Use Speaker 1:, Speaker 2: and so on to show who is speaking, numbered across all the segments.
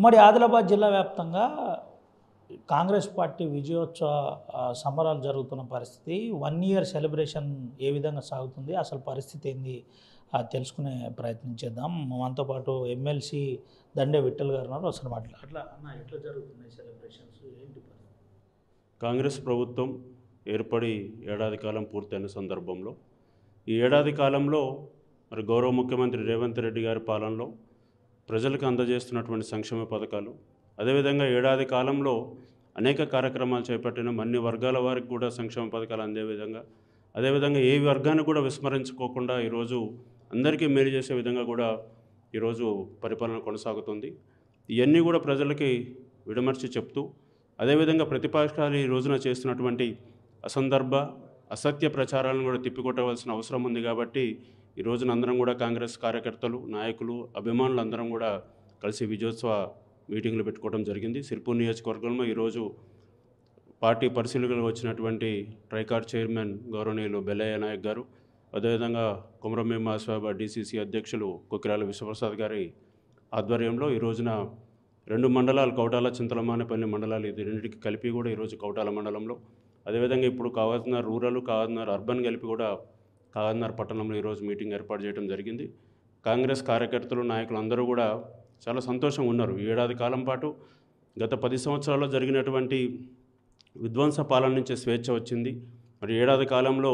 Speaker 1: ఉమ్మడి ఆదిలాబాద్ జిల్లా వ్యాప్తంగా కాంగ్రెస్ పార్టీ విజయోత్సవ సంబరాలు జరుగుతున్న పరిస్థితి 1 ఇయర్ సెలబ్రేషన్ ఏ విధంగా సాగుతుంది, అసలు పరిస్థితి ఏంది తెలుసుకునే ప్రయత్నం చేద్దాం. మనతో పాటు ఎమ్మెల్సీ దండే విఠల్ గారు ఉన్నారు. అసలు అట్లా ఎట్లా జరుగుతున్నాయి సెలబ్రేషన్స్, ఏంటి పరిస్థితి?
Speaker 2: కాంగ్రెస్ ప్రభుత్వం ఏర్పడి ఏడాది కాలం పూర్తయిన సందర్భంలో ఈ ఏడాది కాలంలో మరి గౌరవ ముఖ్యమంత్రి రేవంత్ రెడ్డి గారి పాలనలో ప్రజలకు అందజేస్తున్నటువంటి సంక్షేమ పథకాలు, అదేవిధంగా ఏడాది కాలంలో అనేక కార్యక్రమాలు చేపట్టిన అన్ని వర్గాల వారికి కూడా సంక్షేమ పథకాలు అందే విధంగా, అదేవిధంగా ఏ వర్గాన్ని కూడా విస్మరించుకోకుండా ఈరోజు అందరికీ మేలు చేసే విధంగా కూడా ఈరోజు పరిపాలన కొనసాగుతుంది. ఇవన్నీ కూడా ప్రజలకి విడమర్చి చెప్తూ, అదేవిధంగా ప్రతిపక్షాలు ఈ రోజున చేస్తున్నటువంటి అసందర్భ అసత్య ప్రచారాలను కూడా తిప్పికొట్టవలసిన అవసరం ఉంది. కాబట్టి ఈ రోజున అందరం కూడా కాంగ్రెస్ కార్యకర్తలు, నాయకులు, అభిమానులు అందరం కూడా కలిసి విజయోత్సవ మీటింగ్లు పెట్టుకోవడం జరిగింది. సిర్పూర్ నియోజకవర్గంలో ఈరోజు పార్టీ పరిశీలనకు వచ్చినటువంటి ట్రైకార్ చైర్మన్ గౌరవనీయులు బెల్లయ్య నాయక్ గారు, అదేవిధంగా కొమరంభీం ఆసిఫాబాద్ డీసీసీ అధ్యక్షులు కొకిరాల విశ్వప్రసాద్ గారి ఆధ్వర్యంలో ఈ రోజున 2 మండలాలు కౌటాల చింతలమానేపల్లి మండలాలు ఇది రెండింటికి కలిపి కూడా ఈరోజు కౌటాల మండలంలో, అదేవిధంగా ఇప్పుడు కావాల్సిన రూరల్ కావాల్సిన అర్బన్ కలిపి కూడా కాగజ్నగర్ పట్టణంలో ఈరోజు మీటింగ్ ఏర్పాటు చేయడం జరిగింది. కాంగ్రెస్ కార్యకర్తలు, నాయకులు అందరూ కూడా చాలా సంతోషంగా ఉన్నారు. ఈ ఏడాది కాలం పాటు గత 10 సంవత్సరాల్లో జరిగినటువంటి విధ్వంస పాలన నుంచి స్వేచ్ఛ వచ్చింది. మరి ఏడాది కాలంలో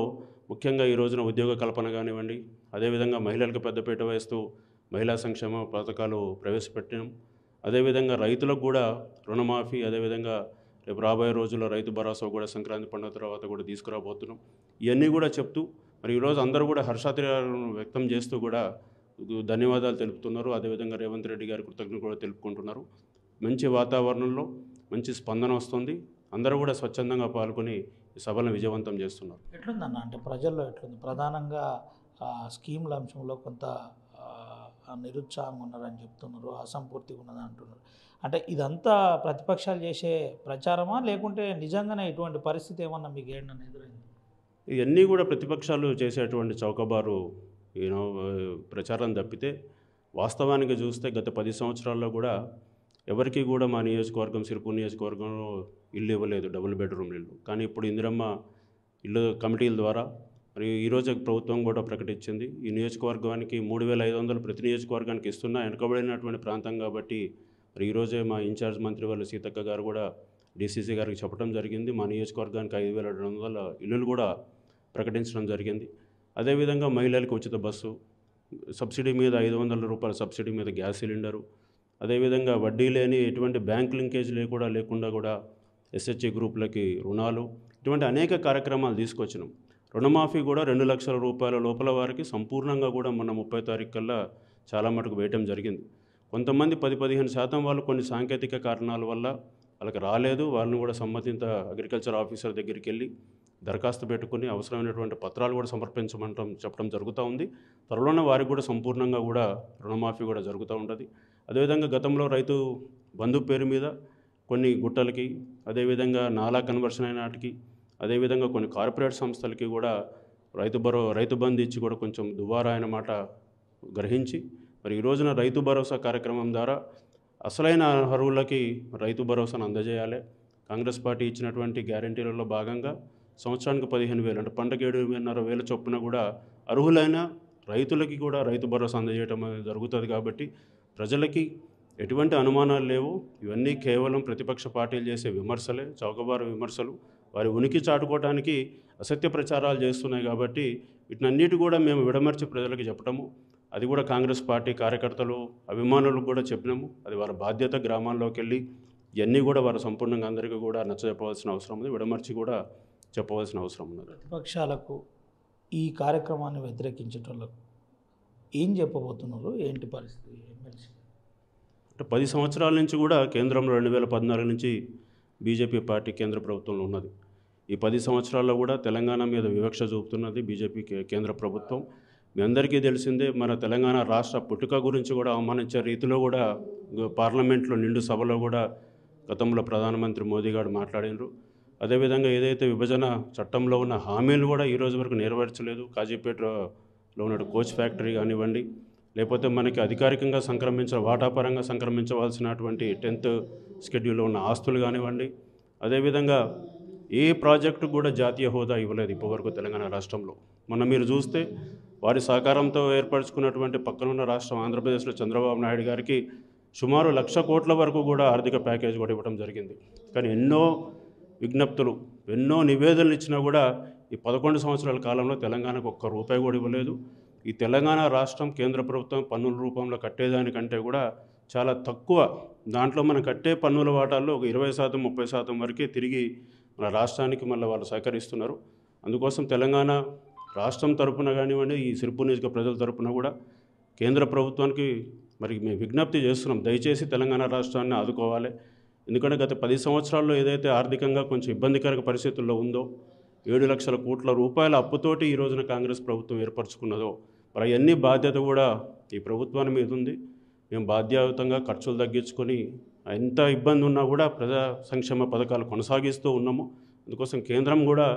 Speaker 2: ముఖ్యంగా ఈ రోజున ఉద్యోగ కల్పన కానివ్వండి, అదేవిధంగా మహిళలకు పెద్దపీట వేస్తూ మహిళా సంక్షేమ పథకాలు ప్రవేశపెట్టాం. అదేవిధంగా రైతులకు కూడా రుణమాఫీ, అదేవిధంగా రేపు రాబోయే రోజుల్లో రైతు భరోసా కూడా సంక్రాంతి పండుగ తర్వాత కూడా తీసుకురాబోతున్నాం. ఇవన్నీ కూడా చెప్తూ మరి ఈరోజు అందరూ కూడా హర్షాతిరాలను వ్యక్తం చేస్తూ కూడా ధన్యవాదాలు తెలుపుతున్నారు. అదేవిధంగా రేవంత్ రెడ్డి గారి కృతజ్ఞతలు కూడా తెలుపుకుంటున్నారు. మంచి వాతావరణంలో మంచి స్పందన వస్తుంది. అందరూ కూడా స్వచ్ఛందంగా పాల్గొని ఈ సభలను విజయవంతం చేస్తున్నారు.
Speaker 1: ఎట్లుందన్న అంటే ప్రజల్లో ఎట్లుంది? ప్రధానంగా స్కీముల అంశంలో కొంత నిరుత్సాహంగా ఉన్నారని చెప్తున్నారు, అసంపూర్తిగా ఉన్నదని అంటున్నారు. అంటే ఇదంతా ప్రతిపక్షాలు చేసే ప్రచారమా, లేకుంటే నిజంగానే ఇటువంటి పరిస్థితి ఏమన్నా మీకు ఏంటన్నా ఎదురైంది?
Speaker 2: ఇవన్నీ కూడా ప్రతిపక్షాలు చేసేటువంటి చౌకబారు ప్రచారం తప్పితే, వాస్తవానికి చూస్తే గత 10 సంవత్సరాల్లో కూడా ఎవరికి కూడా మా నియోజకవర్గం సిర్పూర్ నియోజకవర్గంలో ఇల్లు ఇవ్వలేదు, డబుల్ బెడ్రూమ్ ఇల్లు. కానీ ఇప్పుడు ఇందిరమ్మ ఇల్లు కమిటీల ద్వారా మరి ఈరోజు ప్రభుత్వం కూడా ప్రకటించింది. ఈ నియోజకవర్గానికి 3,500 ప్రతి నియోజకవర్గానికి ఇస్తున్నా, వెనుకబడినటువంటి ప్రాంతం కాబట్టి మరి ఈరోజే మా ఇన్ఛార్జ్ మంత్రి వాళ్ళు సీతక్క గారు కూడా డీసీసీ గారికి చెప్పడం జరిగింది. మా నియోజకవర్గానికి 5,200 ఇల్లులు కూడా ప్రకటించడం జరిగింది. అదేవిధంగా మహిళలకు ఉచిత బస్సు, సబ్సిడీ మీద 500 రూపాయల సబ్సిడీ మీద గ్యాస్ సిలిండరు, అదేవిధంగా వడ్డీ లేని ఎటువంటి బ్యాంక్ లింకేజ్ లేకుండా కూడా ఎస్హెచ్జి గ్రూపులకి రుణాలు, ఇటువంటి అనేక కార్యక్రమాలు తీసుకొచ్చినాం. రుణమాఫీ కూడా 2 లక్షల రూపాయల లోపల వారికి సంపూర్ణంగా కూడా మొన్న 30 తారీఖు కల్లా చాలా మటుకు వేయటం జరిగింది. కొంతమంది 10-15% వాళ్ళు కొన్ని సాంకేతిక కారణాల వల్ల వాళ్ళకి రాలేదు. వాళ్ళని కూడా సంబంధిత అగ్రికల్చర్ ఆఫీసర్ దగ్గరికి వెళ్ళి దరఖాస్తు పెట్టుకుని అవసరమైనటువంటి పత్రాలు కూడా చెప్పడం జరుగుతూ ఉంది. త్వరలోనే వారికి కూడా సంపూర్ణంగా కూడా రుణమాఫీ కూడా జరుగుతూ ఉంటుంది. అదేవిధంగా గతంలో రైతు బంధు పేరు మీద కొన్ని గుట్టలకి, అదేవిధంగా నాలా కన్వర్షన్ అయిన వాటికి, అదేవిధంగా కొన్ని కార్పొరేట్ సంస్థలకి కూడా రైతు బంధు ఇచ్చి కూడా కొంచెం దుబారా అయిన మాట గ్రహించి మరి ఈ రోజున రైతు భరోసా కార్యక్రమం ద్వారా అసలైన అర్హులకి రైతు భరోసాను అందజేయాలి. కాంగ్రెస్ పార్టీ ఇచ్చినటువంటి గ్యారంటీలలో భాగంగా సంవత్సరానికి 15,000 అంటే పంటకు 7,500 చొప్పున కూడా అర్హులైన రైతులకి కూడా రైతు భరోసా అందజేయడం జరుగుతుంది. కాబట్టి ప్రజలకి ఎటువంటి అనుమానాలు లేవు. ఇవన్నీ కేవలం ప్రతిపక్ష పార్టీలు చేసే విమర్శలే, చౌకబారు విమర్శలు. వారి ఉనికి చాటుకోవడానికి అసత్య ప్రచారాలు చేస్తున్నాయి. కాబట్టి వీటినన్నిటి కూడా మేము విడమర్చి ప్రజలకు చెప్పటము, అది కూడా కాంగ్రెస్ పార్టీ కార్యకర్తలు, అభిమానులకు కూడా చెప్పినాము. అది వారి బాధ్యత. గ్రామాల్లోకి వెళ్ళి ఇవన్నీ కూడా వారు సంపూర్ణంగా అందరికీ కూడా నచ్చజెప్పవలసిన అవసరం ఉంది, విడమర్చి కూడా చెప్పవలసిన అవసరం ఉన్నది.
Speaker 1: ప్రతిపక్షాలకు ఈ కార్యక్రమాన్ని వ్యతిరేకించేటోళ్ళకు ఏం చెప్పబోతున్నారు, ఏంటి పరిస్థితి?
Speaker 2: అంటే 10 సంవత్సరాల నుంచి కూడా కేంద్రంలో 2014 నుంచి బీజేపీ పార్టీ కేంద్ర ప్రభుత్వంలో ఉన్నది. ఈ 10 సంవత్సరాల్లో కూడా తెలంగాణ మీద వివక్ష చూపుతున్నది బీజేపీ కేంద్ర ప్రభుత్వం. మీ అందరికీ తెలిసిందే, మన తెలంగాణ రాష్ట్ర పుట్టుక గురించి కూడా అవమానించే రీతిలో కూడా పార్లమెంట్లో నిండు సభలో కూడా గతంలో ప్రధానమంత్రి మోదీ గారు మాట్లాడినారు. అదేవిధంగా ఏదైతే విభజన చట్టంలో ఉన్న హామీలు కూడా ఈరోజు వరకు నెరవేర్చలేదు. కాజీపేటలో ఉన్న కోచ్ ఫ్యాక్టరీ కానివ్వండి, లేకపోతే మనకి అధికారికంగా వాటాపరంగా సంక్రమించవలసినటువంటి 10th షెడ్యూల్లో ఉన్న ఆస్తులు కానివ్వండి, అదేవిధంగా ఏ ప్రాజెక్టు కూడా జాతీయ హోదా ఇవ్వలేదు ఇప్పటివరకు తెలంగాణ రాష్ట్రంలో. మొన్న మీరు చూస్తే వారి సహకారంతో ఏర్పరచుకున్నటువంటి పక్కనున్న రాష్ట్రం ఆంధ్రప్రదేశ్లో చంద్రబాబు నాయుడు గారికి సుమారు 1,00,000 కోట్ల వరకు కూడా ఆర్థిక ప్యాకేజ్ కూడా ఇవ్వడం జరిగింది. కానీ ఎన్నో విజ్ఞప్తులు, ఎన్నో నివేదనలు ఇచ్చినా కూడా ఈ 11 సంవత్సరాల కాలంలో తెలంగాణకు ఒక్క రూపాయి కూడా ఇవ్వలేదు. ఈ తెలంగాణ రాష్ట్రం కేంద్ర ప్రభుత్వం పన్నుల రూపంలో కట్టేదానికంటే కూడా చాలా తక్కువ, దాంట్లో మనం కట్టే పన్నుల వాటాల్లో ఒక 20%, 30% వరకే తిరిగి మన రాష్ట్రానికి మళ్ళీ వాళ్ళు సహకరిస్తున్నారు. అందుకోసం తెలంగాణ రాష్ట్రం తరపున కానివ్వండి, ఈ సిర్పూర్ నియోజక ప్రజల తరపున కూడా కేంద్ర ప్రభుత్వానికి మరి మేము విజ్ఞప్తి చేస్తున్నాం, దయచేసి తెలంగాణ రాష్ట్రాన్ని ఆదుకోవాలి. ఎందుకంటే గత 10 సంవత్సరాల్లో ఏదైతే ఆర్థికంగా కొంచెం ఇబ్బందికర పరిస్థితుల్లో ఉందో, 7 లక్షల కోట్ల రూపాయల అప్పుతోటి ఈ రోజున కాంగ్రెస్ ప్రభుత్వం ఏర్పరచుకున్నదో, మరి అవన్నీ బాధ్యత కూడా ఈ ప్రభుత్వాన్ని మీద ఉంది. మేము బాధ్యతంగా ఖర్చులు తగ్గించుకొని ఎంత ఇబ్బంది ఉన్నా కూడా ప్రజా సంక్షేమ పథకాలు కొనసాగిస్తూ ఉన్నాము. అందుకోసం కేంద్రం కూడా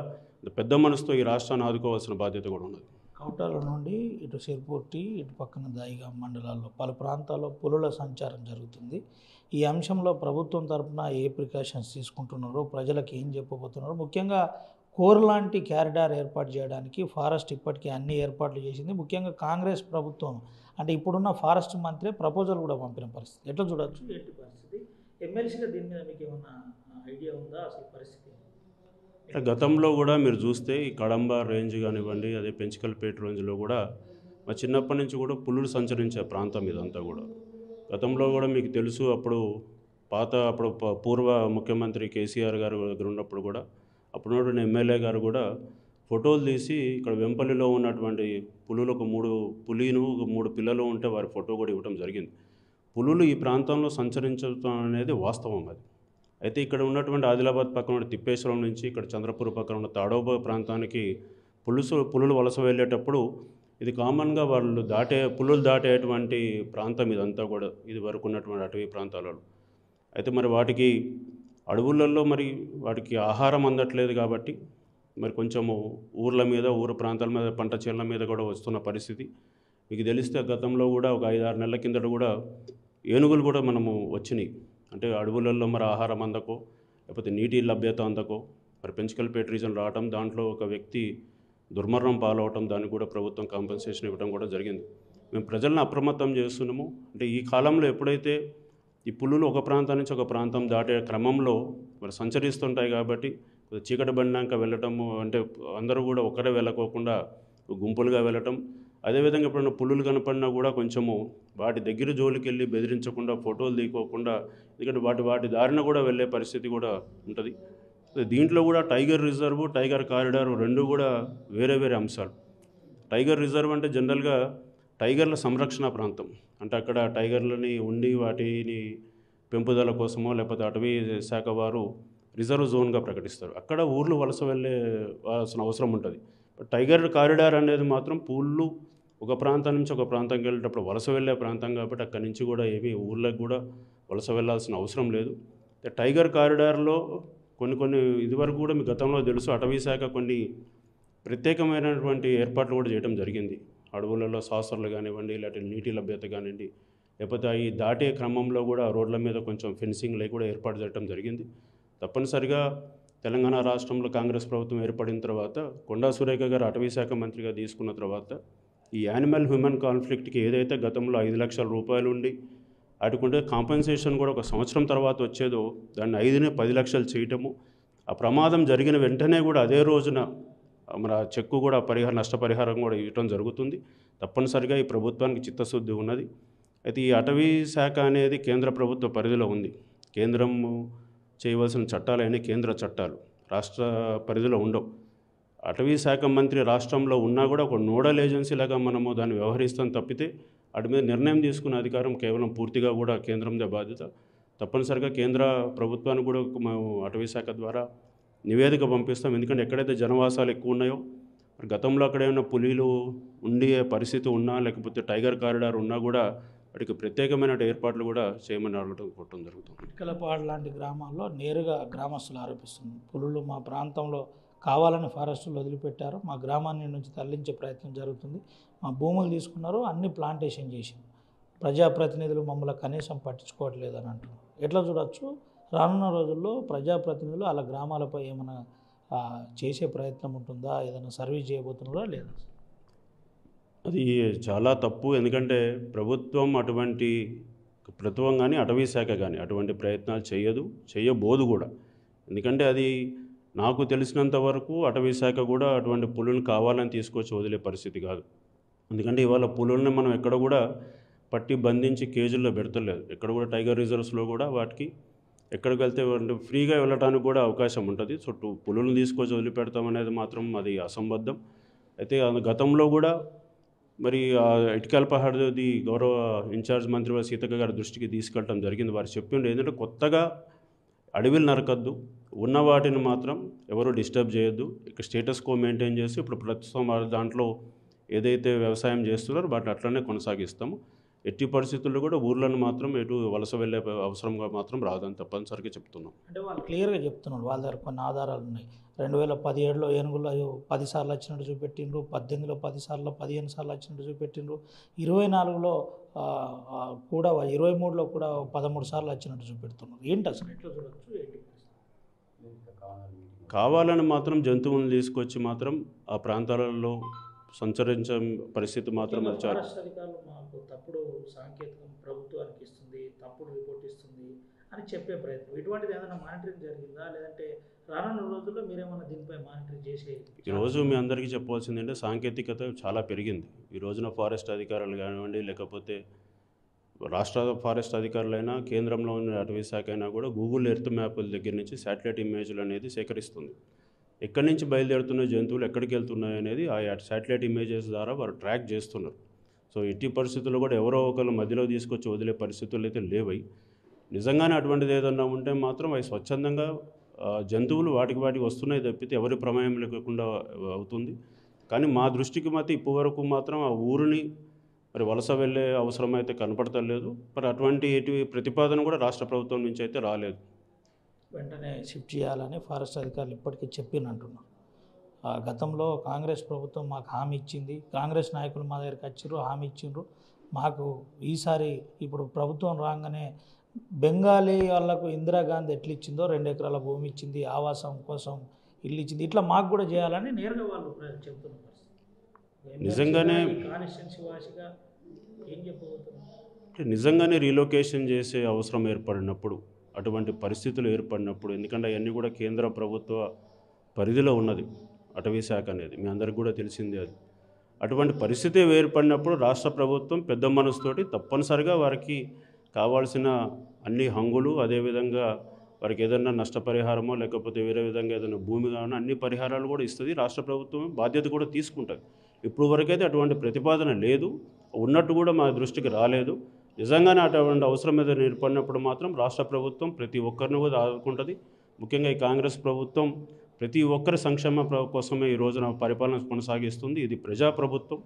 Speaker 2: పెద్ద మనసుతో ఈ రాష్ట్రాన్ని ఆదుకోవాల్సిన బాధ్యత కూడా ఉన్నది.
Speaker 1: కౌటాల నుండి ఇటు సిర్పూర్టి, ఇటు పక్కన దాయిగాం మండలాల్లో పలు ప్రాంతాల్లో పులుల సంచారం జరుగుతుంది. ఈ అంశంలో ప్రభుత్వం తరఫున ఏ ప్రికాషన్స్ తీసుకుంటున్నారో, ప్రజలకు ఏం చెప్పబోతున్నారో, ముఖ్యంగా కోర్ లాంటి క్యారిడార్ ఏర్పాటు చేయడానికి ఫారెస్ట్ ఇప్పటికీ అన్ని ఏర్పాట్లు చేసింది. ముఖ్యంగా కాంగ్రెస్ ప్రభుత్వం అంటే ఇప్పుడున్న ఫారెస్ట్ మంత్రి ప్రపోజల్ కూడా పంపిన పరిస్థితి ఎట్లా చూడొచ్చు, ఏంటి పరిస్థితి? ఎమ్మెల్సీగా దీని మీద మీకు ఏమన్నా ఐడియా ఉందా అసలు పరిస్థితి?
Speaker 2: గతంలో కూడా మీరు చూస్తే ఈ కడంబ రేంజ్ కానివ్వండి, అదే పెంచికల్పేట రేంజ్లో కూడా మా చిన్నప్పటి నుంచి కూడా పులులు సంచరించే ప్రాంతం ఇదంతా కూడా. గతంలో కూడా మీకు తెలుసు, అప్పుడు పూర్వ ముఖ్యమంత్రి కేసీఆర్ గారు దగ్గర ఉన్నప్పుడు కూడా అప్పుడున్నటువంటి ఎమ్మెల్యే గారు కూడా ఫోటోలు తీసి ఇక్కడ వెంపల్లిలో ఉన్నటువంటి పులులకు 3 పిల్లలు ఉంటే వారి ఫోటో కూడా ఇవ్వడం జరిగింది. పులులు ఈ ప్రాంతంలో సంచరించడం అనేది వాస్తవం అది. అయితే ఇక్కడ ఉన్నటువంటి ఆదిలాబాద్ పక్కన ఉన్న తిప్పేశ్వరం నుంచి ఇక్కడ చంద్రపూర్ పక్కన ఉన్న తాడోబా ప్రాంతానికి పులులు వలస వెళ్ళేటప్పుడు ఇది కామన్గా పులులు దాటేటువంటి ప్రాంతం ఇదంతా కూడా, ఇది వరకు ఉన్నటువంటి అటవీ ప్రాంతాలలో. అయితే మరి వాటికి అడవులలో వాటికి ఆహారం అందట్లేదు కాబట్టి మరి కొంచెము ఊరు ప్రాంతాల మీద, పంట చేనుల మీద కూడా వస్తున్న పరిస్థితి మీకు తెలిస్తే గతంలో కూడా ఒక 5-6 నెలల కిందట కూడా ఏనుగులు కూడా మనము వచ్చినాయి. అంటే అడవులలో మరి ఆహారం అందకో, లేకపోతే నీటి లభ్యత అందకో మరి పెంచికల్పేట రీజన్ రావటం, దాంట్లో ఒక వ్యక్తి దుర్మరణం పాలవటం, దానికి కూడా ప్రభుత్వం కాంపెన్సేషన్ ఇవ్వడం కూడా జరిగింది. మేము ప్రజలను అప్రమత్తం చేస్తున్నాము. అంటే ఈ కాలంలో ఎప్పుడైతే ఈ పులులు ఒక ప్రాంతం నుంచి ఒక ప్రాంతం దాటే క్రమంలో మరి సంచరిస్తుంటాయి కాబట్టి చీకటి పడినాక వెళ్ళటము, అంటే అందరూ కూడా ఒక్కడే వెళ్ళకోకుండా గుంపులుగా వెళ్ళటం, అదేవిధంగా ఎప్పుడైనా పులులు కనపడినా కూడా కొంచెము వాటి దగ్గర జోలికి వెళ్ళి బెదిరించకుండా, ఫోటోలు తీసుకోకుండా, ఎందుకంటే వాటి దారిన కూడా వెళ్ళే పరిస్థితి కూడా ఉంటుంది. దీంట్లో కూడా టైగర్ రిజర్వ్, టైగర్ కారిడార్ రెండు కూడా వేరే వేరే అంశాలు. టైగర్ రిజర్వ్ అంటే జనరల్గా టైగర్ల సంరక్షణ ప్రాంతం, అంటే అక్కడ టైగర్లని ఉండి వాటిని పెంపుదల కోసమో లేకపోతే అటవీ శాఖ వారు రిజర్వ్ జోన్గా ప్రకటిస్తారు. అక్కడ ఊర్లు వలస వెళ్ళాల్సిన అవసరం ఉంటుంది. టైగర్ కారిడార్ అనేది మాత్రం పులులు ఒక ప్రాంతం నుంచి ఒక ప్రాంతంకి వెళ్ళేటప్పుడు వలస వెళ్ళే ప్రాంతం కాబట్టి అక్కడి నుంచి కూడా ఏమీ ఊర్లకు కూడా వలస వెళ్ళాల్సిన అవసరం లేదు. టైగర్ కారిడార్లో కొన్ని ఇదివరకు కూడా మీ గతంలో తెలుసు, అటవీ శాఖ కొన్ని ప్రత్యేకమైనటువంటి ఏర్పాట్లు కూడా చేయడం జరిగింది. అడవులలో సాసర్లు కానివ్వండి, లేకపోతే నీటి లభ్యత కానివ్వండి, లేకపోతే అవి దాటే క్రమంలో కూడా రోడ్ల మీద కొంచెం ఫెన్సింగ్లు కూడా ఏర్పాటు చేయడం జరిగింది. తప్పనిసరిగా తెలంగాణ రాష్ట్రంలో కాంగ్రెస్ ప్రభుత్వం ఏర్పడిన తర్వాత కొండా సురేఖ గారు అటవీ శాఖ మంత్రిగా తీసుకున్న తర్వాత ఈ యానిమల్ హ్యూమన్ కాన్ఫ్లిక్ట్కి ఏదైతే గతంలో 5 లక్షల రూపాయలు ఉండి వాటికుంటే కాంపెన్సేషన్ కూడా ఒక సంవత్సరం తర్వాత వచ్చేదో దాన్ని 5ని 10 లక్షలు చేయటము, ఆ ప్రమాదం జరిగిన వెంటనే కూడా అదే రోజున మన చెక్కు కూడా నష్టపరిహారం కూడా ఇవ్వడం జరుగుతుంది. తప్పనిసరిగా ఈ ప్రభుత్వానికి చిత్తశుద్ధి ఉన్నది. అయితే ఈ అటవీ శాఖ అనేది కేంద్ర ప్రభుత్వ పరిధిలో ఉంది. కేంద్రం చేయవలసిన చట్టాలైన కేంద్ర చట్టాలు రాష్ట్ర పరిధిలో ఉండవు. అటవీ శాఖ మంత్రి రాష్ట్రంలో ఉన్నా కూడా ఒక నోడల్ ఏజెన్సీలాగా మనము దాన్ని వ్యవహరిస్తాం తప్పితే వాటి మీద నిర్ణయం తీసుకునే అధికారం కేవలం పూర్తిగా కూడా కేంద్రందే బాధ్యత. తప్పనిసరిగా కేంద్ర ప్రభుత్వానికి కూడా మేము అటవీ శాఖ ద్వారా నివేదిక పంపిస్తాం. ఎందుకంటే ఎక్కడైతే జనవాసాలు ఎక్కువ ఉన్నాయో, గతంలో అక్కడ ఏమైనా పులిలు ఉండే పరిస్థితి ఉన్నా, లేకపోతే టైగర్ కారిడార్ ఉన్నా కూడా వాటికి ప్రత్యేకమైన ఏర్పాట్లు కూడా చేయమని అడగడం జరుగుతుంది.
Speaker 1: ఇటుకలపాడు లాంటి గ్రామాల్లో నేరుగా గ్రామస్తులు ఆరోపిస్తుంది, పులులు మా ప్రాంతంలో కావాలని ఫారెస్టులు వదిలిపెట్టారు, మా గ్రామాన్ని నుంచి తరలించే ప్రయత్నం జరుగుతుంది, మా భూములు తీసుకున్నారు, అన్ని ప్లాంటేషన్ చేసింది, ప్రజాప్రతినిధులు మమ్మల్ని కనీసం పట్టించుకోవట్లేదు అని అంటున్నారు. ఎట్లా చూడొచ్చు రానున్న రోజుల్లో ప్రజాప్రతినిధులు అలా గ్రామాలపై ఏమైనా చేసే ప్రయత్నం ఉంటుందా, ఏదైనా సర్వీస్ చేయబోతున్నారా లేదా?
Speaker 2: అది చాలా తప్పు. ఎందుకంటే ప్రభుత్వం కానీ అటవీ శాఖ కానీ అటువంటి ప్రయత్నాలు చేయబోదు కూడా. ఎందుకంటే అది నాకు తెలిసినంత వరకు అటవీ శాఖ కూడా అటువంటి పులులను కావాలని తీసుకొచ్చి వదిలే పరిస్థితి కాదు. ఎందుకంటే ఇవాళ పులుల్ని మనం ఎక్కడ కూడా పట్టి బంధించి కేజీల్లో పెడతలేదు. ఎక్కడ కూడా టైగర్ రిజర్వ్స్లో కూడా వాటికి ఎక్కడికి వెళ్తే ఫ్రీగా వెళ్ళడానికి కూడా అవకాశం ఉంటుంది. సో పులులను తీసుకొచ్చి వదిలిపెడతామనేది మాత్రం అది అసంబద్ధం. అయితే గతంలో కూడా మరి ఇటికల్ పహాడ్ది గౌరవ ఇన్ఛార్జ్ మంత్రి సీతక్క గారి దృష్టికి తీసుకెళ్ళడం జరిగింది. వారు చెప్పింది ఏంటంటే కొత్తగా అడవిలు నరకద్దు, ఉన్న వాటిని మాత్రం ఎవరు డిస్టర్బ్ చేయొద్దు, ఇక్కడ స్టేటస్ కో మెయింటైన్ చేసి ఇప్పుడు ప్రస్తుతం దాంట్లో ఏదైతే వ్యవసాయం చేస్తున్నారో వాటిని అట్లనే కొనసాగిస్తాము. ఎట్టి పరిస్థితుల్లో కూడా ఊర్లను మాత్రం ఎటు వలస వెళ్ళే అవసరంగా మాత్రం రాదని తప్పనిసరిగా చెప్తున్నాం.
Speaker 1: అంటే వాళ్ళు క్లియర్గా చెప్తున్నారు, వాళ్ళ దగ్గర కొన్ని ఆధారాలు ఉన్నాయి. 2017లో ఏనుగులు 10 సార్లు వచ్చినట్టు చూపెట్టిండ్రు, 18లో 10 సార్లు 15 సార్లు వచ్చినట్టు చూపెట్టిండ్రు, 24లో కూడా 23లో కూడా 13 సార్లు వచ్చినట్టు చూపెడుతున్నారు. ఏంటి అసలు ఎట్లా చూడొచ్చు?
Speaker 2: కావాలని మాత్రం జంతువులను తీసుకొచ్చి మాత్రం ఆ ప్రాంతాలలో సంచరించే పరిస్థితి మాత్రం
Speaker 1: అధికారులు మాకు తప్పుడు సాంకేతికం ప్రభుత్వానికి ఇస్తుంది, తప్పుడు రిపోర్ట్ ఇస్తుంది అని చెప్పే ప్రయత్నం, ఇటువంటిది ఏదైనా మానిటరింగ్ జరిగిందా, లేదంటే రానున్న రోజుల్లో మీరేమైనా దీనిపై మానిటరింగ్ చేసే?
Speaker 2: ఈరోజు మీ అందరికీ చెప్పవలసింది అంటే సాంకేతికత చాలా పెరిగింది. ఈ రోజున ఫారెస్ట్ అధికారులు కానివ్వండి, లేకపోతే రాష్ట్ర ఫారెస్ట్ అధికారులైనా, కేంద్రంలో ఉన్న అటవీ శాఖ అయినా కూడా గూగుల్ ఎర్త్ మ్యాప్ల దగ్గర నుంచి శాటిలైట్ ఇమేజ్లు అనేది సేకరిస్తుంది. ఎక్కడి నుంచి బయలుదేరుతున్న జంతువులు ఎక్కడికి వెళ్తున్నాయి అనేది ఆ శాటిలైట్ ఇమేజెస్ ద్వారా వారు ట్రాక్ చేస్తున్నారు. సో ఎట్టి పరిస్థితుల్లో కూడా ఎవరో ఒకరు మధ్యలో తీసుకొచ్చి వదిలే పరిస్థితులు అయితే లేవై. నిజంగానే అటువంటిది ఏదన్నా ఉంటే మాత్రం అవి స్వచ్ఛందంగా జంతువులు వాటికి వస్తున్నాయి తప్పితే ఎవరి ప్రమేయం లేకుండా అవుతుంది. కానీ మా దృష్టికి మాత్రం ఇప్పటివరకు మాత్రం ఆ ఊరిని మరి వలస వెళ్ళే అవసరం అయితే కనపడతలేదు. మరి అటువంటి ప్రతిపాదన కూడా రాష్ట్ర ప్రభుత్వం నుంచి అయితే రాలేదు.
Speaker 1: వెంటనే షిఫ్ట్ చేయాలని ఫారెస్ట్ అధికారులు ఇప్పటికీ చెప్పినంటున్నారు. గతంలో కాంగ్రెస్ ప్రభుత్వం మాకు హామీ ఇచ్చింది, కాంగ్రెస్ నాయకులు మా దగ్గరికి వచ్చారు, హామీ ఇచ్చిండ్రు మాకు. ఈసారి ఇప్పుడు ప్రభుత్వం రాగానే బెంగాలీ వాళ్ళకు ఇందిరాగాంధీ ఎట్లా ఇచ్చిందో 2 ఎకరాల భూమి ఇచ్చింది, ఆవాసం కోసం ఇల్లు ఇచ్చింది, ఇట్లా మాకు కూడా చేయాలని నేరుగా వాళ్ళు చెప్తున్నారు.
Speaker 2: నిజంగానే
Speaker 1: ఏం చెప్పబోతున్నారు?
Speaker 2: నిజంగానే రీలొకేషన్ చేసే అవసరం ఏర్పడినప్పుడు, అటువంటి పరిస్థితులు ఏర్పడినప్పుడు, ఎందుకంటే అవన్నీ కూడా కేంద్ర ప్రభుత్వ పరిధిలో ఉన్నది అటవీ శాఖ అనేది, మీ అందరికి కూడా తెలిసిందే. అది అటువంటి పరిస్థితి ఏర్పడినప్పుడు రాష్ట్ర ప్రభుత్వం పెద్ద మనసుతోటి తప్పనిసరిగా వారికి కావాల్సిన అన్ని హంగులు, అదేవిధంగా వారికి ఏదైనా నష్టపరిహారమో లేకపోతే వేరే విధంగా ఏదైనా భూమి కావాలన్నా అన్ని పరిహారాలు కూడా ఇస్తుంది. రాష్ట్ర ప్రభుత్వం బాధ్యత కూడా తీసుకుంటుంది. ఇప్పుడు వరకైతే అటువంటి ప్రతిపాదన లేదు, ఉన్నట్టు కూడా మా దృష్టికి రాలేదు. నిజంగానే అటువంటి అవసరం మీద ఏర్పడినప్పుడు మాత్రం రాష్ట్ర ప్రభుత్వం ప్రతి ఒక్కరిని కూడా ఆదుకుంటుంది. ముఖ్యంగా ఈ కాంగ్రెస్ ప్రభుత్వం ప్రతి ఒక్కరి సంక్షేమ కోసమే ఈ రోజున పరిపాలన కొనసాగిస్తుంది. ఇది ప్రజాప్రభుత్వం,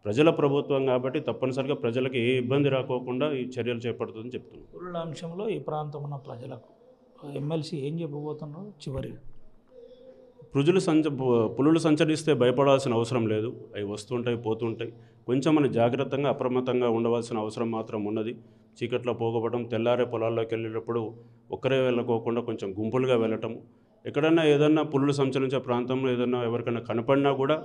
Speaker 2: ప్రజల ప్రభుత్వం కాబట్టి తప్పనిసరిగా ప్రజలకు ఏ ఇబ్బంది రాకోకుండా ఈ చర్యలు చేపడుతుందని చెప్తున్నాను.
Speaker 1: పులుల అంశంలో ఈ ప్రాంతం ఉన్న ప్రజలకు ఎమ్మెల్సీ ఏం చెప్పబోతున్నారు? చివరిగా
Speaker 2: పులులు సంచరిస్తే భయపడాల్సిన అవసరం లేదు. అవి వస్తుంటాయి, పోతుంటాయి. కొంచెం మనం జాగ్రత్తగా అప్రమత్తంగా ఉండవలసిన అవసరం మాత్రం ఉన్నది. చీకట్లో పోగొట్టడం, తెల్లారే పొలాల్లోకి వెళ్ళేటప్పుడు ఒక్కరే వెళ్ళకోకుండా కొంచెం గుంపులుగా వెళ్ళటం, ఎక్కడన్నా ఏదన్నా పులులు సంచరించే ప్రాంతంలో ఏదన్నా ఎవరికైనా కనపడినా కూడా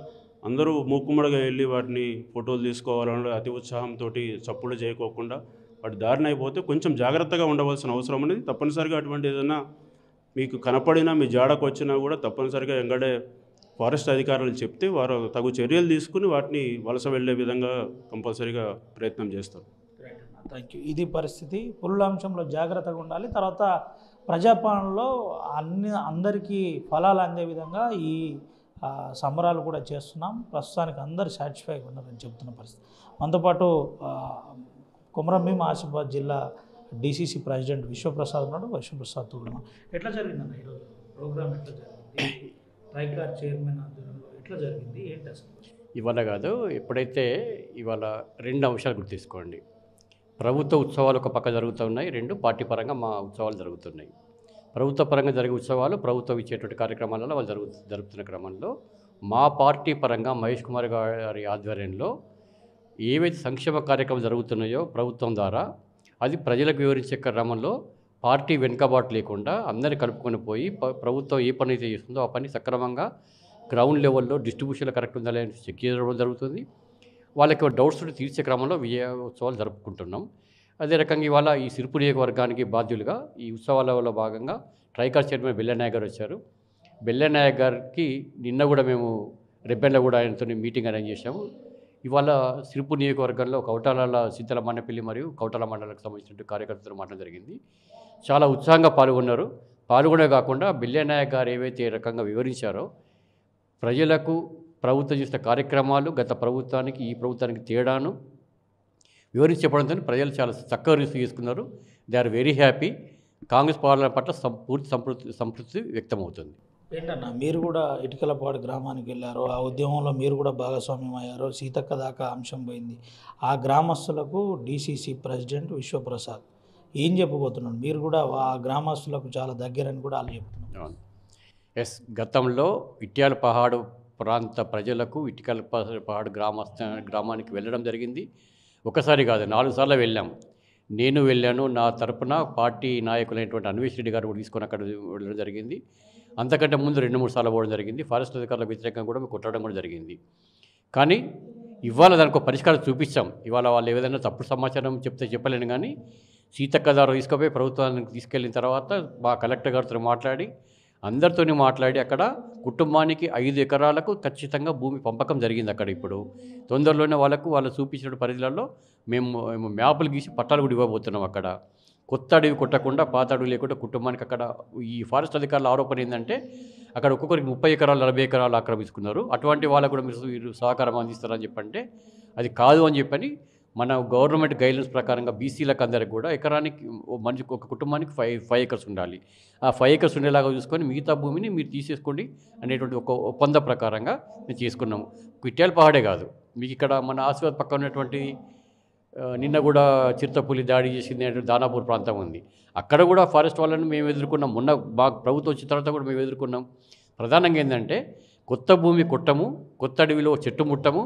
Speaker 2: అందరూ మూకుమ్మడిగా వెళ్ళి వాటిని ఫోటోలు తీసుకోవాలని అతి ఉత్సాహంతో చప్పులు చేయకోకుండా వాటి దారిన అయిపోతే కొంచెం జాగ్రత్తగా ఉండవలసిన అవసరం అనేది తప్పనిసరిగా. అటువంటి ఏదైనా మీకు కనపడినా, మీ జాడకు వచ్చినా కూడా తప్పనిసరిగా ఎంగడే ఫారెస్ట్ అధికారులు చెప్తే వారు తగు చర్యలు తీసుకుని వాటిని వలస వెళ్ళే విధంగా కంపల్సరీగా ప్రయత్నం చేస్తారు.
Speaker 1: Thank you. ఇది పరిస్థితి. పులుల అంశంలో జాగ్రత్తగా ఉండాలి. తర్వాత ప్రజాపాలనలో అందరికీ ఫలాలు అందే విధంగా ఈ సంబరాలు కూడా చేస్తున్నాం. ప్రస్తుతానికి అందరు సాటిస్ఫైగా ఉన్నారని చెప్తున్న పరిస్థితి. మనతో పాటు కొమరంభీం ఆసిఫాబాద్ జిల్లా డిసిసి ప్రెసిడెంట్ విశ్వప్రసాద్ ఉన్నాడు. విశ్వప్రసాద్ ఉన్నాడు. ఎట్లా జరిగిందన్న ఈరోజు ప్రోగ్రామ్? ఎట్లా జరిగింది? ట్రైకార్ చైర్మన్ ఆధ్వర్యంలో ఎట్లా జరిగింది? ఏంటి అసలు?
Speaker 3: ఇవాళ కాదు, ఎప్పుడైతే ఇవాళ 2 అంశాలు గుర్తించుకోండి. ప్రభుత్వ ఉత్సవాలు ఒక పక్క జరుగుతున్నాయి, 2 పార్టీ పరంగా మా ఉత్సవాలు జరుగుతున్నాయి. ప్రభుత్వ పరంగా జరిగే ఉత్సవాలు, ప్రభుత్వం ఇచ్చేటువంటి కార్యక్రమాలలో వాళ్ళు జరుపుతున్న క్రమంలో మా పార్టీ పరంగా మహేష్ కుమార్ గారి ఆధ్వర్యంలో ఏవైతే సంక్షేమ కార్యక్రమాలు జరుగుతున్నాయో ప్రభుత్వం ద్వారా అది ప్రజలకు వివరించే క్రమంలో పార్టీ వెనుకబాటు లేకుండా అందరిని కలుపుకొని పోయి ప్రభుత్వం ఏ పని అయితే చేస్తుందో ఆ పని సక్రమంగా గ్రౌండ్ లెవెల్లో డిస్ట్రిబ్యూషన్లో కరెక్ట్ ఉందా లేదని చెక్ చేయడం జరుగుతుంది. వాళ్ళకి డౌట్స్ తీర్చే క్రమంలో విజయోత్సవాలు జరుపుకుంటున్నాం. అదే రకంగా ఇవాళ ఈ సిరుపు నియోజకవర్గానికి బాధ్యులుగా ఈ ఉత్సవాలలో భాగంగా ట్రైకార్ చైర్మన్ బెల్లెనాయక్ గారు వచ్చారు. బెల్లెనాయక్ గారికి నిన్న కూడా మేము రెబ్బెన్లో కూడా ఆయనతో మీటింగ్ అరేంజ్ చేశాము. ఇవాళ సిరుపు నియోజకవర్గంలో కౌటాల సిద్ధల మన్నపల్లి మరియు కౌటాల మండలానికి సంబంధించిన కార్యకర్తలతో మాట్లాడడం జరిగింది. చాలా ఉత్సాహంగా పాల్గొన్నారు. పాల్గొనే కాకుండా బెల్లెనాయక్ గారు ఏవైతే రకంగా వివరించారో ప్రజలకు ప్రభుత్వం చేసిన కార్యక్రమాలు గత ప్రభుత్వానికి ఈ ప్రభుత్వానికి తేడాను వివరించి చెప్పడంతో ప్రజలు చాలా చక్కగా రిసీవ్ చేసుకున్నారు. They are very happy. Congress పాలన పట్ల పూర్తి సంతృప్తి వ్యక్తమవుతుంది.
Speaker 1: ఏంటన్నా మీరు కూడా ఇటుకలపాడు గ్రామానికి వెళ్ళారు, ఆ ఉద్యమంలో మీరు కూడా భాగస్వామ్యం అయ్యారు, సీతక్క దాకా అంశం పోయింది. ఆ గ్రామస్తులకు డీసీసీ ప్రెసిడెంట్ విశ్వప్రసాద్ ఏం చెప్పబోతున్నాడు? మీరు కూడా ఆ గ్రామస్తులకు చాలా దగ్గరని కూడా వాళ్ళు చెప్తున్నారు.
Speaker 3: ఎస్, గతంలో ఇట్యాల పహాడు ప్రాంత ప్రజలకు ఇటుకల పహాడు గ్రామానికి వెళ్ళడం జరిగింది. ఒకసారి కాదు 4 సార్లు వెళ్ళాం. నేను వెళ్ళాను, నా తరపున పార్టీ నాయకులైనటువంటి అన్వేష్ రెడ్డి గారు కూడా తీసుకొని అక్కడ వెళ్ళడం జరిగింది. అంతకంటే ముందు 2-3 సార్లు పోవడం జరిగింది. ఫారెస్ట్ అధికారుల వ్యతిరేకంగా కూడా కొట్టడం కూడా జరిగింది. కానీ ఇవాళ దానికి ఒక పరిష్కారం చూపించాం. ఇవాళ వాళ్ళు ఏదైనా తప్పుడు సమాచారం చెప్పలేను, కానీ సీతక్క ద్వారా తీసుకుపోయి ప్రభుత్వానికి తీసుకెళ్ళిన తర్వాత మా కలెక్టర్ గారితో మాట్లాడి అందరితో మాట్లాడి అక్కడ కుటుంబానికి 5 ఎకరాలకు ఖచ్చితంగా భూమి పంపకం జరిగింది. అక్కడ ఇప్పుడు తొందరలోనే వాళ్ళు చూపించిన పరిధిలలో మేము మ్యాపులు గీసి పట్టాలు కూడా ఇవ్వబోతున్నాం. అక్కడ కొత్త అడవి కొట్టకుండా పాత అడవి లేకుండా కుటుంబానికి అక్కడ ఈ ఫారెస్ట్ అధికారుల ఆరోపణ ఏంటంటే అక్కడ ఒక్కొక్కరికి 30 ఎకరాలు 40 ఎకరాలు ఆక్రమించుకున్నారు. అటువంటి వాళ్ళకు కూడా మీరు సహకారం అందిస్తారని చెప్పంటే అది కాదు అని చెప్పని మన గవర్నమెంట్ గైడ్లైన్స్ ప్రకారంగా బీసీలకు అందరికి కూడా ఎకరానికి మనిషికి ఒక కుటుంబానికి 5 ఎకర్స్ ఉండాలి. ఆ 5 ఎకర్స్ ఉండేలాగా చూసుకొని మిగతా భూమిని మీరు తీసేసుకోండి అనేటువంటి ఒక ఒప్పంద ప్రకారంగా మేము చేసుకున్నాము. ఇట్యాల పహాడే కాదు, మీకు ఇక్కడ మన ఆశీర్వాద్ పక్క ఉన్నటువంటి నిన్న కూడా చిరుతపులి దాడి చేసింది దానాపూర్ ప్రాంతం ఉంది. అక్కడ కూడా ఫారెస్ట్ వాళ్ళని మేము ఎదుర్కొన్నాం. మొన్న బాగా ప్రభుత్వం వచ్చిన తర్వాత కూడా మేము ఎదుర్కొన్నాం. ప్రధానంగా ఏంటంటే కొత్త భూమి కొట్టము, కొత్త అడవిలో చెట్టు ముట్టము,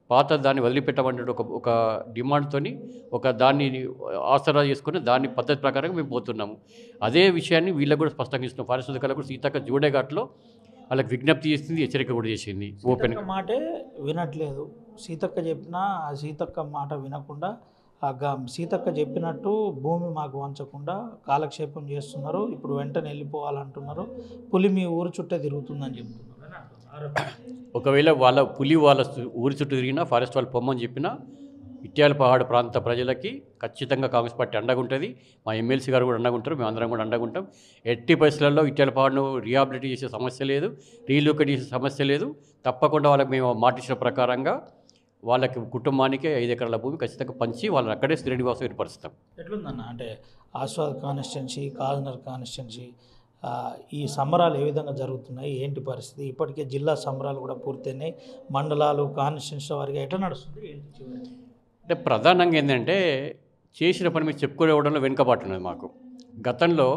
Speaker 3: పాత దాన్ని వదిలిపెట్టమంటే ఒక డిమాండ్తో దాన్ని ఆసరా చేసుకుని దాని పద్ధతి ప్రకారంగా మేము పోతున్నాము. అదే విషయాన్ని వీళ్ళకి కూడా స్పష్టంగా ఇస్తున్నాం. ఫారెస్ట్ అధికారులకు కూడా సీతక్క జోడేఘాట్లో వాళ్ళకి విజ్ఞప్తి చేసింది, హెచ్చరిక కూడా చేసింది. ఓపెన్
Speaker 1: మాటే వినట్లేదు. సీతక్క చెప్పినా ఆ సీతక్క మాట వినకుండా సీతక్క చెప్పినట్టు భూమి మాకు వంచకుండా కాలక్షేపం చేస్తున్నారు. ఇప్పుడు వెంటనే వెళ్ళిపోవాలంటున్నారు. పులి మీ ఊరు చుట్టే తిరుగుతుందని చెప్తున్నారు.
Speaker 3: ఒకవేళ పులి వాళ్ళ ఊరి చుట్టూ తిరిగినా ఫారెస్ట్ వాళ్ళు పొమ్మని చెప్పినా ఇట్యాల పహాడు ప్రాంత ప్రజలకి ఖచ్చితంగా కాంగ్రెస్ పార్టీ అండగుంటుంది. మా ఎమ్మెల్సీ గారు కూడా అండగుంటారు, మేము అందరం కూడా అండగుంటాం. ఎట్టి పరిస్థితుల్లో ఇట్యాల పహాడును రీహాబిలిటీ చేసే సమస్య లేదు, రీలొకేట్ చేసే సమస్య లేదు. తప్పకుండా వాళ్ళకి మేము మాటిచ్చిన ప్రకారంగా వాళ్ళకి కుటుంబానికి 5 ఎకరాల భూమి ఖచ్చితంగా పంచి వాళ్ళని అక్కడే స్థిర నివాసం ఏర్పరుస్తాం.
Speaker 1: ఎట్లుందన్న అంటే ఆస్వాద్ కాన్స్టిట్యున్సీ, కాజ్నగర్ కాన్స్టిట్యున్సీ ఈ సంబరాలు ఏ విధంగా జరుగుతున్నాయి, ఏంటి పరిస్థితి? ఇప్పటికే జిల్లా సంబరాలు కూడా పూర్తయినాయి. మండలాలు కాన్స్టిట్యున్సీ వారిగా ఎట్లా నడుస్తుంది ఏంటి?
Speaker 3: అంటే ప్రధానంగా ఏంటంటే చేసిన పని మీరు చెప్పుకోవడంలో వెనుకబాటు ఉన్నది మాకు. గతంలో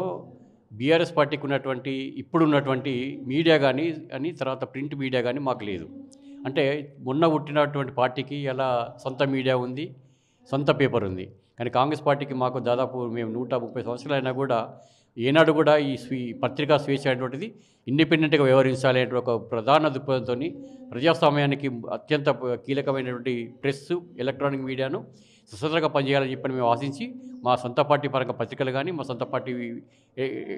Speaker 3: బీఆర్ఎస్ పార్టీకి ఉన్నటువంటి ఇప్పుడున్నటువంటి మీడియా కానీ తర్వాత ప్రింట్ మీడియా కానీ మాకు లేదు. అంటే మొన్న పుట్టినటువంటి పార్టీకి ఎలా సొంత మీడియా ఉంది, సొంత పేపర్ ఉంది. కానీ కాంగ్రెస్ పార్టీకి మాకు దాదాపు మేము 130 సంవత్సరాలు అయినా కూడా ఏనాడు కూడా ఈ పత్రికా స్వేచ్ఛ అనేటువంటిది ఇండిపెండెంట్గా వ్యవహరించాలి అనే ఒక ప్రధాన దృక్పథంతో ప్రజాస్వామ్యానికి అత్యంత కీలకమైనటువంటి ప్రెస్, ఎలక్ట్రానిక్ మీడియాను స్వతంత్రంగా పనిచేయాలని చెప్పని మేము ఆశించి మా సొంత పార్టీ పరంగా పత్రికలు కానీ మా సొంత పార్టీ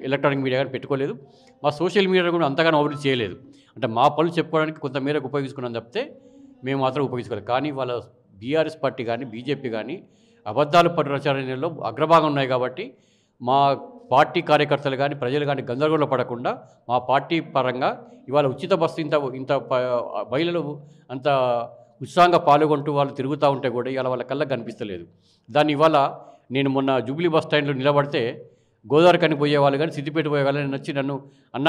Speaker 3: ఎలక్ట్రానిక్ మీడియా కానీ పెట్టుకోలేదు. మా సోషల్ మీడియా కూడా అంతగానో అభివృద్ధి చేయలేదు. అంటే మా పనులు చెప్పుకోవడానికి కొంతమేరకు ఉపయోగించుకున్నాం తప్పితే మేము మాత్రం ఉపయోగించుకోలేదు. కానీ వాళ్ళ బీఆర్ఎస్ పార్టీ కానీ బీజేపీ కానీ అబద్ధాలు ప్రచారంలో అగ్రభాగం ఉన్నాయి. కాబట్టి మా పార్టీ కార్యకర్తలు కానీ ప్రజలు కానీ గందరగోళ పడకుండా మా పార్టీ పరంగా ఇవాళ ఉచిత బస్సు ఇంత మహిళలు అంత ఉత్సాహంగా పాల్గొంటూ వాళ్ళు తిరుగుతూ ఉంటే కూడా ఇవాళ వాళ్ళ కళ్ళకు కనిపిస్తలేదు. దాన్ని ఇవాళ నేను మొన్న జూబ్లీ బస్ స్టాండ్లో నిలబడితే గోదావరి కని పోయేవాళ్ళు కానీ సిద్దిపేట పోయే వాళ్ళని వచ్చి నన్ను అన్న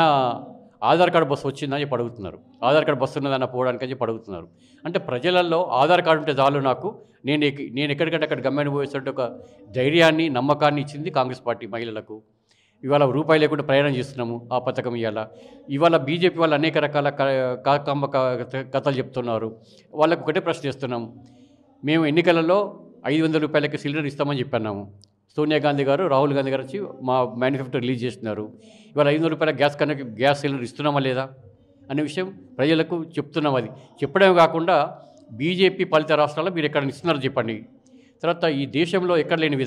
Speaker 3: ఆధార్ కార్డు బస్సు వచ్చిందని చెప్పి అడుగుతున్నారు. ఆధార్ కార్డు బస్సు ఉన్నదన్న పోవడానికి అని చెప్పి అడుగుతున్నారు. అంటే ప్రజలలో ఆధార్ కార్డు ఉంటే చాలు నాకు, నేను ఎక్కడికంటే అక్కడ గమ్యాన్ని పోయేసరికి ఒక ధైర్యాన్ని నమ్మకాన్ని ఇచ్చింది కాంగ్రెస్ పార్టీ మహిళలకు. ఇవాళ రూపాయి లేకుండా ప్రయాణం చేస్తున్నాము ఆ పథకం ఇవాళ బీజేపీ వాళ్ళు అనేక రకాల కథలు చెప్తున్నారు. వాళ్ళకు ఒకటే ప్రశ్న చేస్తున్నాము. మేము ఎన్నికలలో 500 రూపాయలకి సిలిండర్ ఇస్తామని చెప్పన్నాము. సోనియా గాంధీ గారు, రాహుల్ గాంధీ గారు వచ్చి మా మేనిఫెస్టో రిలీజ్ చేస్తున్నారు. ఇవాళ 500 రూపాయల గ్యాస్ సిలిండర్ ఇస్తున్నామా లేదా అనే విషయం ప్రజలకు చెప్తున్నాం. అది చెప్పడమే కాకుండా బీజేపీ పాలిత రాష్ట్రాల్లో మీరు ఎక్కడ ఇస్తున్నారో చెప్పండి. తర్వాత ఈ దేశంలో ఎక్కడ లేని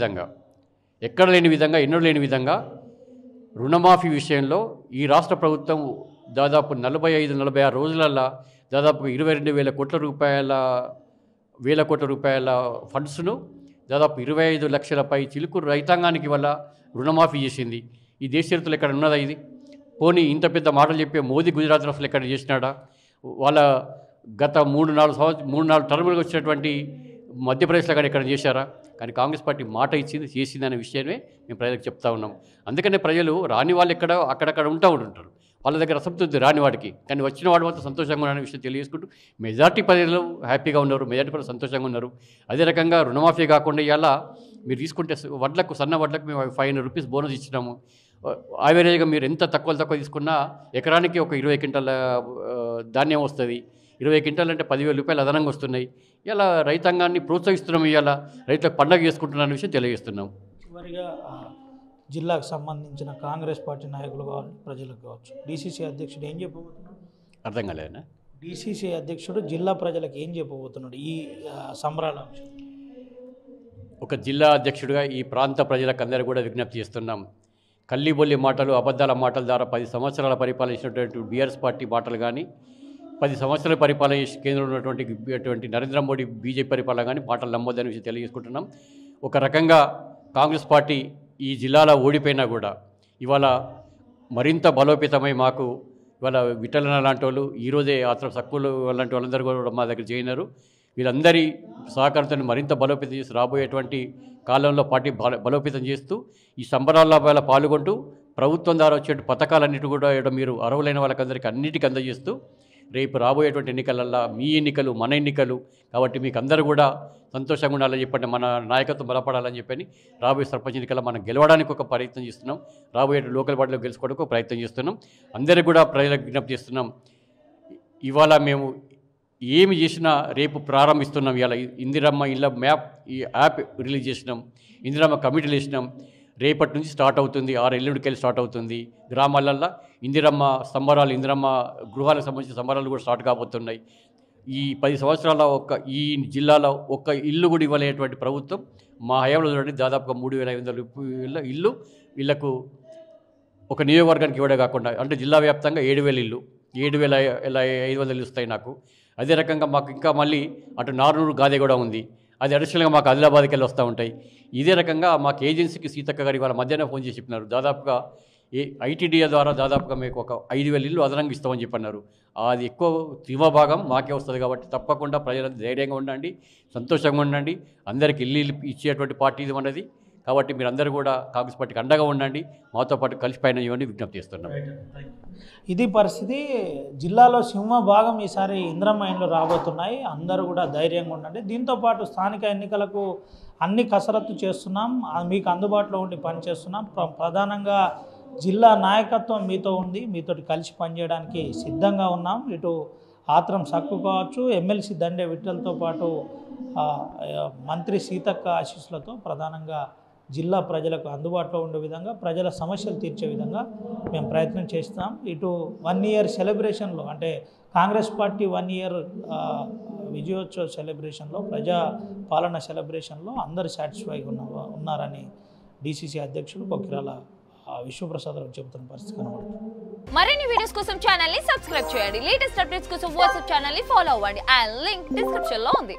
Speaker 3: విధంగా ఎన్నడూ లేని విధంగా రుణమాఫీ విషయంలో ఈ రాష్ట్ర ప్రభుత్వం దాదాపు 45-46 రోజులల్లో దాదాపు 22,000 కోట్ల రూపాయల ఫండ్స్ను దాదాపు 25 లక్షలపై చిలుకు రైతాంగానికి వల్ల రుణమాఫీ చేసింది. ఈ దేశ చరిత్రలో ఎక్కడ ఉన్నదా ఇది? పోనీ ఇంత పెద్ద మాటలు చెప్పే మోదీ గుజరాత్ రాష్ట్రంలో ఎక్కడ చేసినాడా? వాళ్ళ గత 3-4 టర్ములుగా వచ్చినటువంటి మధ్యప్రదేశ్లో కానీ ఎక్కడ చేశారా? కానీ కాంగ్రెస్ పార్టీ మాట ఇచ్చింది, చేసింది అనే విషయమే మేము ప్రజలకు చెప్తా ఉన్నాం. అందుకనే ప్రజలు రాని వాళ్ళు అక్కడక్కడ ఉంటారు. వాళ్ళ దగ్గర అసంతృప్తి రాని వాడికి, కానీ వచ్చిన వాడు మాత్రం సంతోషంగా ఉన్నారనే విషయం తెలియజేసుకుంటూ మెజార్టీ ప్రజలు హ్యాపీగా ఉన్నారు, మెజార్టీ ప్రజలు సంతోషంగా ఉన్నారు. అదే రకంగా రుణమాఫీ కాకుండా ఇలా మీరు తీసుకుంటే సన్న వడ్లకు మేము 500 రూపీస్ బోనస్ ఇచ్చినాము. యావరేజ్గా మీరు ఎంత తక్కువ తీసుకున్నా ఎకరానికి ఒక 20 క్వింటాల ధాన్యం వస్తుంది. 20 క్వింటాలు అంటే 10,000 రూపాయలు అదనంగా వస్తున్నాయి. ఇలా రైతాంగాన్ని ప్రోత్సహిస్తున్నాం, ఇవాళ రైతులకు పండగ చేసుకుంటున్న విషయం తెలియజేస్తున్నాం.
Speaker 1: చివరిగా జిల్లాకు సంబంధించిన కాంగ్రెస్ పార్టీ నాయకులు కావచ్చు, ప్రజలకు కావచ్చు, డీసీసీ అధ్యక్షుడు ఏం చెప్పబోతున్నాడు?
Speaker 3: అర్థం కాలేదన్నా?
Speaker 1: డీసీసీ అధ్యక్షుడు జిల్లా ప్రజలకు ఏం చెప్పబోతున్నాడు ఈ సంబరాల?
Speaker 3: ఒక జిల్లా అధ్యక్షుడిగా ఈ ప్రాంత ప్రజలకు అందరూ కూడా విజ్ఞప్తి చేస్తున్నాం. కల్లిబొల్లి మాటలు, అబద్ధాల మాటల ద్వారా 10 సంవత్సరాల పరిపాలించినటువంటి బీఆర్ఎస్ పార్టీ మాటలు కానీ, 10 సంవత్సరాల పరిపాలన కేంద్రంలో ఉన్నటువంటి నరేంద్ర మోడీ బీజేపీ పరిపాలన కానీ మాటలు నమ్మొద్దని విషయం తెలియజేసుకుంటున్నాం. ఒక రకంగా కాంగ్రెస్ పార్టీ ఈ జిల్లాలో ఓడిపోయినా కూడా ఇవాళ మరింత బలోపేతమై మాకు ఇవాళ విఠలన లాంటి వాళ్ళు, ఈరోజే ఆత్రం సక్కులు లాంటి వాళ్ళందరూ కూడా మా దగ్గర చేరినారు. వీళ్ళందరి సహకారంతో మరింత బలోపేతం చేసి రాబోయేటువంటి కాలంలో పార్టీ బలోపేతం చేస్తూ ఈ సంబరాల పాల్గొంటూ ప్రభుత్వం ద్వారా వచ్చే పథకాలన్నిటి కూడా మీరు అర్హులైన వాళ్ళకందరికీ అన్నిటికీ అందజేస్తూ రేపు రాబోయేటువంటి ఎన్నికలల్లో మీ ఎన్నికలు మన ఎన్నికలు కాబట్టి మీకు అందరూ కూడా సంతోషంగా ఉండాలని చెప్పండి, మన నాయకత్వం బలపడాలని చెప్పని రాబోయే సర్పంచ్ ఎన్నికల్లో మనం గెలవడానికి ఒక ప్రయత్నం చేస్తున్నాం, రాబోయే లోకల్ బాడీలో గెలుచుకోవడానికి ఒక ప్రయత్నం చేస్తున్నాం. అందరికీ కూడా ప్రజలకు విజ్ఞప్తి చేస్తున్నాం. ఇవాళ మేము ఏమి చేసినా రేపు ప్రారంభిస్తున్నాం. ఇవాళ ఇందిరమ్మ ఇళ్ళ మ్యాప్ ఈ యాప్ రిలీజ్ చేసినాం, ఇందిరమ్మ కమిటీలు వేసినాం. రేపటి నుంచి స్టార్ట్ అవుతుంది, 6 ఎల్లుండికెళ్ళి స్టార్ట్ అవుతుంది. గ్రామాలల్లో ఇందిరమ్మ సంబరాలు, ఇందిరమ్మ గృహాలకు సంబంధించిన సంబరాలు కూడా స్టార్ట్ కాబోతున్నాయి. ఈ 10 సంవత్సరాల ఈ జిల్లాలో ఒక్క ఇల్లు కూడా ఇవ్వలేటువంటి ప్రభుత్వం మా హయాంలో చూడండి. దాదాపుగా 3,500 ఇల్లు వీళ్ళకు ఒక నియోజకవర్గానికి ఇవ్వడే కాకుండా అంటే జిల్లా వ్యాప్తంగా 7,000 ఇల్లు, 7,500 ఇస్తాయి నాకు. అదే రకంగా మాకు ఇంకా మళ్ళీ అటు నార్నూరు గాదే కూడా ఉంది, అది అడిషనల్గా మాకు ఆదిలాబాద్కి వెళ్ళి వస్తూ ఉంటాయి. ఇదే రకంగా మాకు ఏజెన్సీకి సీతక్క గారి వాళ్ళ మధ్యాహ్నం ఫోన్ చేసి చెప్పినారు, దాదాపుగా ఐటీడీఏ ద్వారా దాదాపుగా మీకు ఒక 5,000 ఇల్లు అదనంగా ఇస్తామని చెప్పన్నారు. అది ఎక్కువ భాగం మాకే వస్తుంది. కాబట్టి తప్పకుండా ప్రజలంతా ధైర్యంగా ఉండండి, సంతోషంగా ఉండండి. అందరికి ఇల్లు ఇచ్చేటువంటి పార్టీ ఇది ఉన్నది. కాబట్టి మీరందరూ కూడా కాంగ్రెస్ పార్టీకి అండగా ఉండండి, మాతో పాటు కలిసి పైన ఇవ్వండి విజ్ఞప్తి చేస్తున్నాం.
Speaker 1: ఇది పరిస్థితి. జిల్లాలో సింహభాగం ఈసారి ఇందిరమ్మ ఇండ్లు రాబోతున్నాయి. అందరూ కూడా ధైర్యంగా ఉండండి. దీంతోపాటు స్థానిక ఎన్నికలకు అన్ని కసరత్తు చేస్తున్నాం, మీకు అందుబాటులో ఉండి పనిచేస్తున్నాం. ప్రధానంగా జిల్లా నాయకత్వం మీతో ఉంది, మీతోటి కలిసి పనిచేయడానికి సిద్ధంగా ఉన్నాం. ఇటు ఆత్రం సక్కు కావచ్చు, ఎమ్మెల్సీ దండే విఠల్తో పాటు మంత్రి సీతక్క ఆశీస్సులతో ప్రధానంగా జిల్లా ప్రజలకు అందుబాటులో ఉండే విధంగా, ప్రజల సమస్యలు తీర్చే విధంగా మేము ప్రయత్నం చేస్తాం. ఇటు 1 ఇయర్ సెలబ్రేషన్లో అంటే కాంగ్రెస్ పార్టీ 1 ఇయర్ విజయోత్సవ సెలబ్రేషన్లో, ప్రజా పాలన సెలబ్రేషన్లో అందరూ సాటిస్ఫైగా ఉన్నారని డీసీసీ అధ్యక్షుడు కొక్కిరాల విశ్వప్రసాదరావు చెబుతున్న పరిస్థితి కనబడుతుంది.
Speaker 4: మరిన్ని వీడియోస్ కోసం ఛానల్ ని సబ్స్క్రైబ్ చేయండి. లేటెస్ట్ అప్డేట్స్ కోసం వాట్సాప్ ఛానల్ ని ఫాలో అవ్వండి. అండ్ లింక్ డిస్క్రిప్షన్ లో ఉంది.